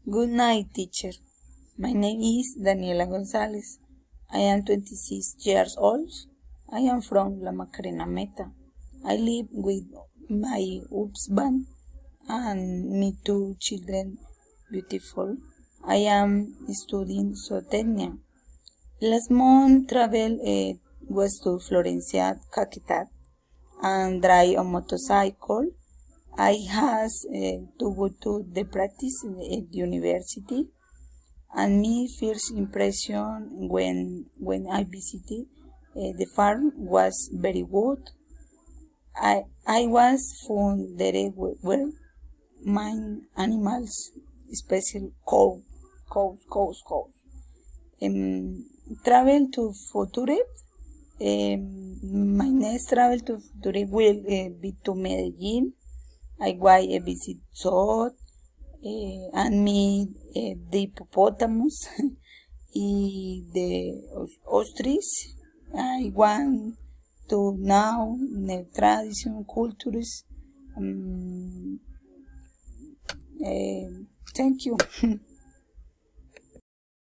Good night, teacher. My name is Daniela Gonzalez. I am 26 years old. I am from La Macarena Meta. I live with my husband and me two children. Beautiful. I am studying zootechnia. Last month travel was to Florencia, Caquetá, and drive a motorcycle. I has to go to the practice at the university, and my first impression when I visited the farm was very good. I was found there were many animals, especially cows. Travel to Future. My next travel to Future will be to Medellin. I will visit zoo and meet the hippopotamus and the ostrich. I want to know the tradition, cultures. Thank you.